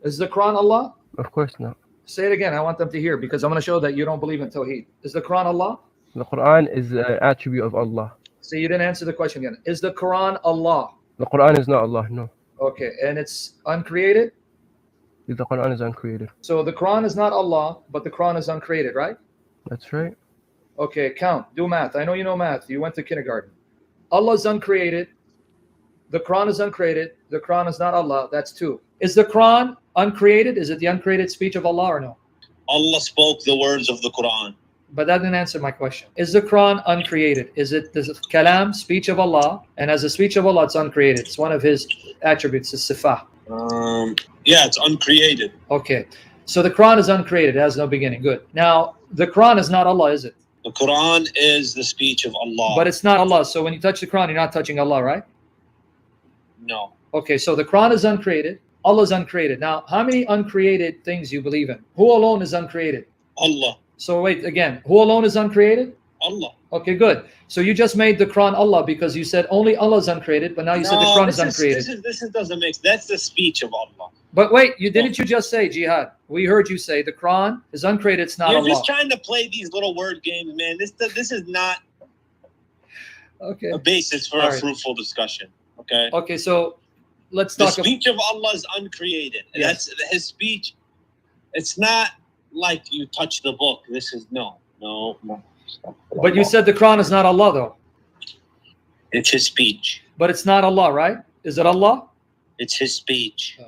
Is the Quran Allah? Of course not. Say it again. I want them to hear, because I'm going to show that you don't believe in Tawheed. Is the Quran Allah? The Quran is an attribute of Allah. So you didn't answer the question again. Is the Quran Allah? The Quran is not Allah, no. Okay, and it's uncreated? The Quran is uncreated. So the Quran is not Allah, but the Quran is uncreated, right? That's right. Okay, count. Do math. I know you know math. You went to kindergarten. Allah is uncreated. The Quran is uncreated. The Quran is not Allah. That's 2. Is the Quran uncreated? Is it the uncreated speech of Allah or no? Allah spoke the words of the Quran. But that didn't answer my question. Is the Quran uncreated? Is it the kalam, speech of Allah? And as a speech of Allah, it's uncreated. It's one of his attributes, the sifah. Yeah, it's uncreated. Okay. So the Quran is uncreated. It has no beginning. Good. Now, the Quran is not Allah, is it? The Quran is the speech of Allah. But it's not Allah. So when you touch the Quran, you're not touching Allah, right? No. Okay, so the Quran is uncreated. Allah is uncreated. Now, how many uncreated things you believe in? Who alone is uncreated? Allah. So wait, again, who alone is uncreated? Allah. Okay, good. So you just made the Quran Allah because you said only Allah is uncreated, but now you said the Quran is uncreated. This doesn't make sense. That's the speech of Allah. But wait, didn't you just say, Jihad? We heard you say the Quran is uncreated, it's not Allah. You're just trying to play these little word games, man. This is not okay. a basis for a fruitful discussion. Okay. Okay, so let's talk. The speech of Allah is uncreated. Yes. That's his speech. It's not like you touch the book. This is no. But you said the Quran is not Allah, though. It's his speech. But it's not Allah, right? Is it Allah? It's his speech.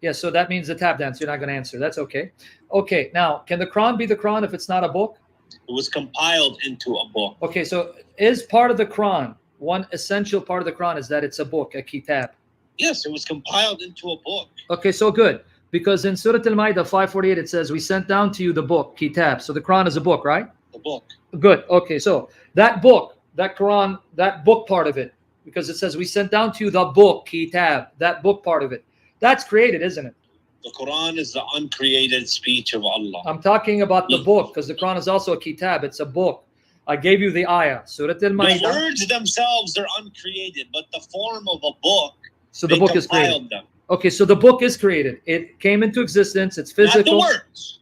Yeah, so that means the tap dance. You're not going to answer. That's okay. Okay, now, can the Quran be the Quran if it's not a book? It was compiled into a book. Okay, so is part of the Quran, one essential part of the Quran is that it's a book, a kitab? Yes, it was compiled into a book. Okay, so good. Because in Surah Al-Ma'idah 548, it says, we sent down to you the book, kitab. So the Quran is a book, right? The book. Good. Okay, so that book, that Quran, that book part of it, because it says we sent down to you the book, kitab, that book part of it. That's created, isn't it? The Quran is the uncreated speech of Allah. I'm talking about the book, because the Quran is also a kitab. It's a book. I gave you the ayah. Surah Al-Ma'idah. The words themselves are uncreated, but the form of a book, so the book is created. Them. Okay, so the book is created. It came into existence. It's physical. Not the words.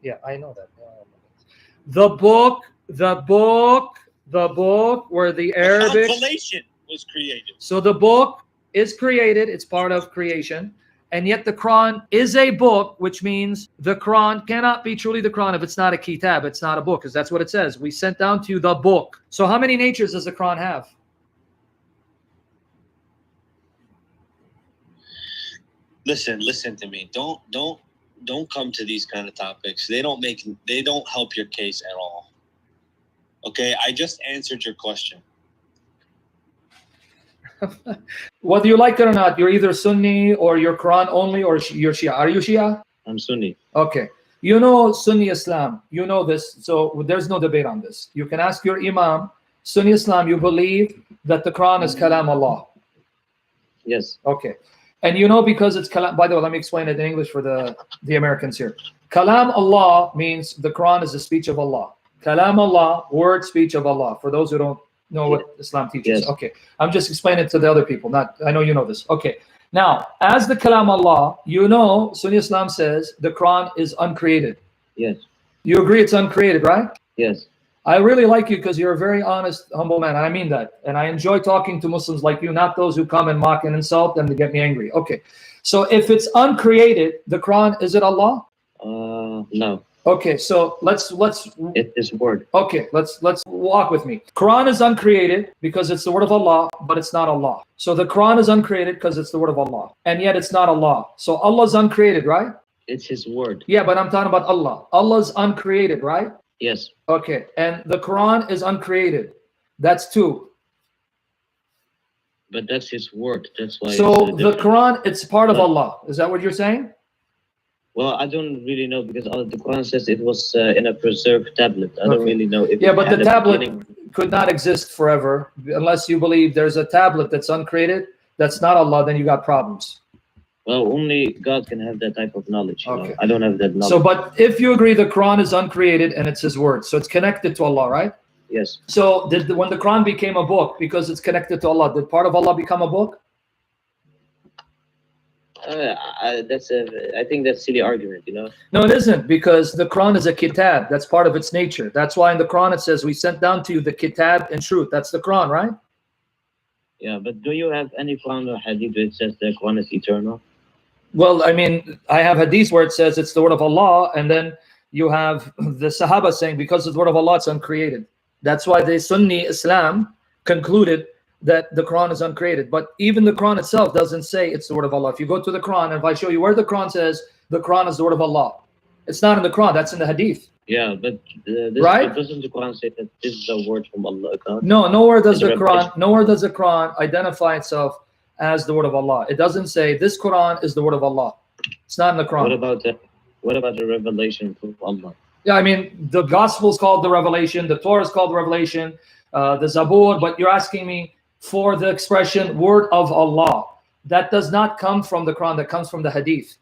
Yeah, I know that. The book, where the Arabic. The compilation was created. So the book is created. It's part of creation. And yet the Quran is a book, which means the Quran cannot be truly the Quran if it's not a kitab. It's not a book, because that's what it says. We sent down to you the book. So how many natures does the Quran have? Listen to me. Don't come to these kind of topics. They don't help your case at all. Okay, I just answered your question. Whether you like it or not, you're either Sunni or you're Quran only or you're Shia. Are you Shia? I'm Sunni. Okay. You know Sunni Islam. You know this. So there's no debate on this. You can ask your Imam. Sunni Islam, you believe that the Quran is Kalam Allah. Yes. Okay. And you know, because it's Kalam, by the way, let me explain it in English for the Americans here. Kalam Allah means the Quran is the speech of Allah. Kalam Allah, word, speech of Allah. For those who don't know what Islam teaches. Yes. Okay. I'm just explaining it to the other people. I know you know this. Okay. Now, as the Kalam Allah, you know, Sunni Islam says the Quran is uncreated. Yes. You agree it's uncreated, right? Yes. I really like you because you're a very honest, humble man. I mean that. And I enjoy talking to Muslims like you, not those who come and mock and insult and to get me angry. Okay. So if it's uncreated, the Quran, is it Allah? No. Okay, so let's It is word. Okay, let's walk with me. Quran is uncreated because it's the word of Allah, but it's not Allah. So the Quran is uncreated because it's the word of Allah, and yet it's not Allah. So Allah is uncreated, right? It's his word. Yeah, but I'm talking about Allah. Allah is uncreated, right? Yes. Okay, and the Quran is uncreated. That's two. But that's his word. That's why. So the Quran, it's part of Allah. Is that what you're saying? Well, I don't really know because the Quran says it was in a preserved tablet. I don't really know if. Yeah, but the tablet could not exist forever unless you believe there's a tablet that's uncreated. That's not Allah. Then you got problems. Well, only God can have that type of knowledge. Okay. I don't have that knowledge. So, but if you agree the Quran is uncreated and it's His word, so it's connected to Allah, right? Yes. So, when the Quran became a book because it's connected to Allah, did part of Allah become a book? I think that's silly argument, you know. No, it isn't, because the Quran is a kitab. That's part of its nature. That's why in the Quran it says, we sent down to you the kitab and truth. That's the Quran, right? Yeah, but do you have any Quran or hadith where it says the Quran is eternal? Well, I mean, I have hadith where it says it's the word of Allah, and then you have the Sahaba saying because it's the word of Allah, it's uncreated. That's why the Sunni Islam concluded that the Quran is uncreated. But even the Quran itself doesn't say it's the word of Allah. If you go to the Quran, and if I show you where the Quran says the Quran is the word of Allah, it's not in the Quran, that's in the hadith. Yeah, but Right? doesn't the Quran say that this is a word from Allah? No, nowhere does In the the Quran identify itself as the word of Allah. It doesn't say this Quran is the word of Allah. It's not in the Quran. What about the revelation from Allah? Yeah, I mean, the gospel is called the revelation, the Torah is called the revelation, the Zabur, but you're asking me for the expression word of Allah. That does not come from the Quran, that comes from the hadith.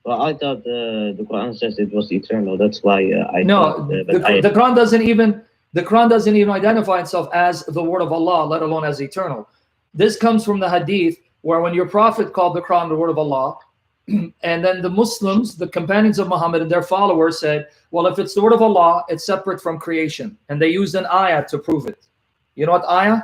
Well, I thought the Quran says it was eternal. That's why No, the Quran doesn't even identify itself as the word of Allah, let alone as eternal. This comes from the hadith, where when your prophet called the Quran the word of Allah, and then the Muslims, the companions of Muhammad and their followers said, well, if it's the word of Allah, it's separate from creation. And they used an ayah to prove it. You know what ayah?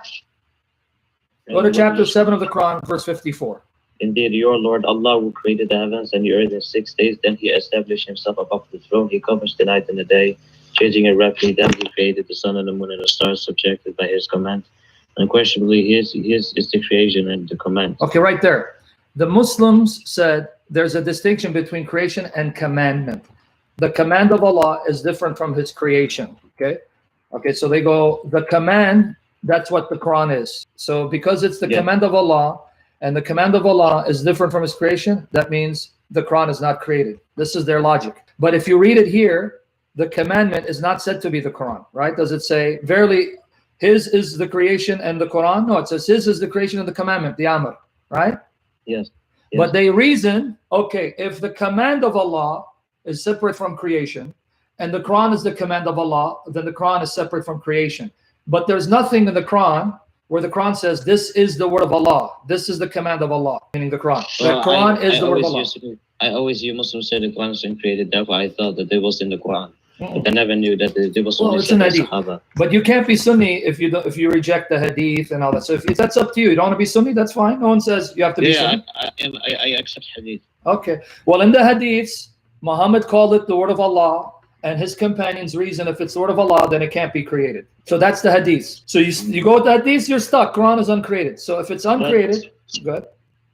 Go to chapter 7 of the Quran, verse 54. Indeed, your Lord Allah, who created the heavens and the earth in 6 days, then he established himself above the throne. He covers the night and the day, changing it rapidly. Then he created the sun and the moon and the stars, subjected by his command. Unquestionably, his is the creation and the command. Okay, right there. The Muslims said there's a distinction between creation and commandment. The command of Allah is different from his creation. Okay, so they go, the command, that's what the Quran is. So because it's the command of Allah, and the command of Allah is different from his creation, that means the Quran is not created. This is their logic. But if you read it here, the commandment is not said to be the Quran, right? Does it say, verily, his is the creation and the Quran? No, it says his is the creation and the commandment, the Amr, right? Yes. But they reason, okay, if the command of Allah is separate from creation, and the Quran is the command of Allah, then the Quran is separate from creation. But there's nothing in the Quran where the Quran says this is the word of Allah, this is the command of Allah, meaning the Quran. The Quran is the word of Allah. I always hear Muslims say the Quran is uncreated, therefore I thought that it was in the Quran. But I never knew that it was only it's an hadith. But you can't be Sunni if you reject the hadith and all that. So if that's up to you. You don't want to be Sunni, that's fine. No one says you have to be Sunni. I accept hadith. Okay. Well, in the hadiths, Muhammad called it the word of Allah, and his companions reason if it's the word of Allah, then it can't be created. So that's the hadith. So you go with the hadith, you're stuck. Quran is uncreated. So if it's uncreated, good.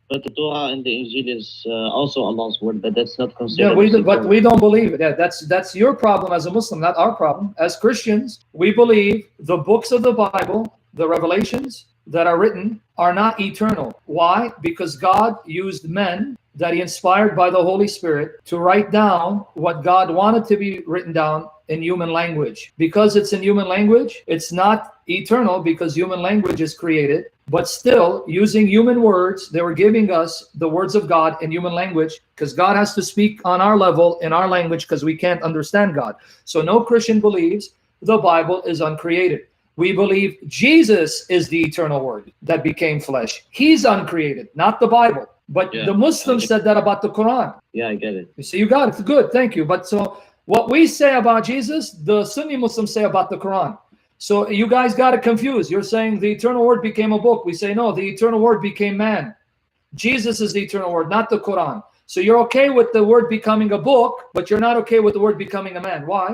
But the Torah and the Injil is also Allah's word, but that's not considered. Yeah, but we don't believe it. Yeah, that's your problem as a Muslim, not our problem. As Christians, we believe the books of the Bible, the revelations that are written, are not eternal. Why? Because God used men that he inspired by the Holy Spirit to write down what God wanted to be written down in human language. Because it's in human language, it's not eternal because human language is created, but still using human words, they were giving us the words of God in human language because God has to speak on our level in our language because we can't understand God. So no Christian believes the Bible is uncreated. We believe Jesus is the eternal word that became flesh. He's uncreated, not the Bible. But the Muslims said that about the Quran. Yeah, I get it. You see, you got it. Good, thank you. But so what we say about Jesus, the Sunni Muslims say about the Quran. So you guys got it confused. You're saying the eternal word became a book. We say, no, the eternal word became man. Jesus is the eternal word, not the Quran. So you're okay with the word becoming a book, but you're not okay with the word becoming a man. Why?